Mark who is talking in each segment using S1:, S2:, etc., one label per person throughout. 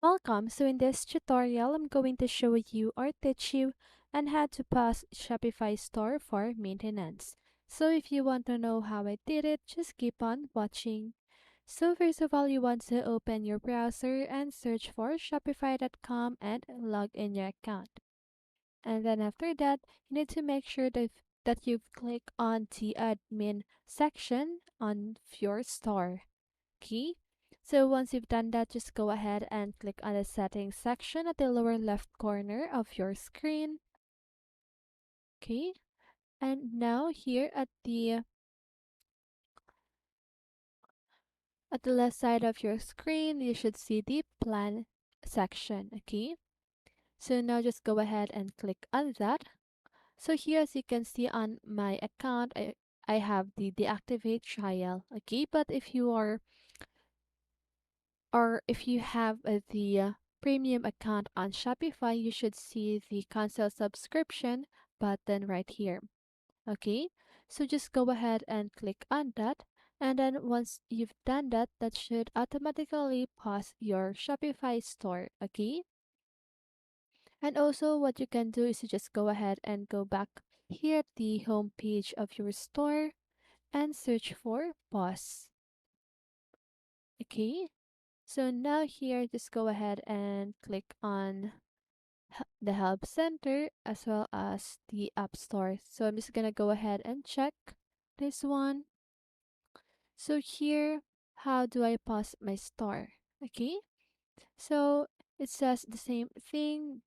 S1: Welcome. So in this tutorial, I'm going to show you or teach you on how to pause Shopify store for maintenance. So if you want to know how I did it, just keep on watching. So first of all, you want to open your browser and search for shopify.com and log in your account. And then after that, you need to make sure that you've clicked on the admin section on your store. Okay, so once you've done that, just go ahead and click on the settings section at the lower left corner of your screen. Okay, and now here at the left side of your screen, you should see the plan section. Okay, so now just go ahead and click on that. So here, as you can see on my account, I have the deactivate trial. Okay, but if you are or if you have the premium account on Shopify, you should see the cancel subscription button right here. Okay, so just go ahead and click on that. And then once you've done that, that should automatically pause your Shopify store. Okay, and also what you can do is to just go ahead and go back here at the home page of your store and search for pause. Okay, so now here, just go ahead and click on the Help Center as well as the App Store. So I'm just gonna go ahead and check this one. So here, how do I pause my store? Okay, so it says the same thing.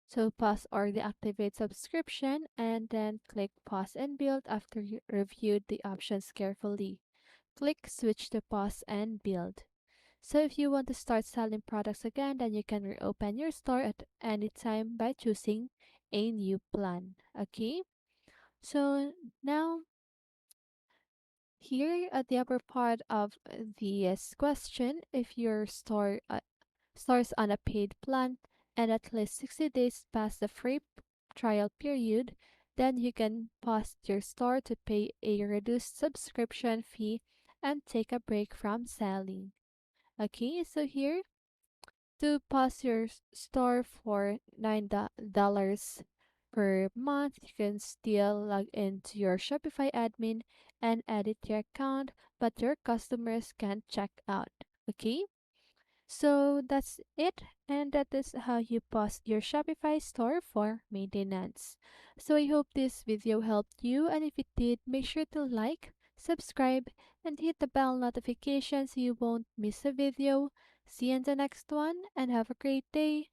S1: So pause or deactivate subscription and then click pause and build after you reviewed the options carefully. Click switch to pause and build. So if you want to start selling products again, then you can reopen your store at any time by choosing a new plan. Okay, so now here at the upper part of the question, if your store starts on a paid plan and at least 60 days past the free trial period, then you can pause your store to pay a reduced subscription fee and take a break from selling. Okay, so here to pause your store for $9 per month, you can still log into your Shopify admin and edit your account, but your customers can check out. Okay, so that's it, and that is how you pause your Shopify store for maintenance. So I hope this video helped you, and if it did, make sure to like, subscribe, and hit the bell notification so you won't miss a video. See you in the next one, and have a great day.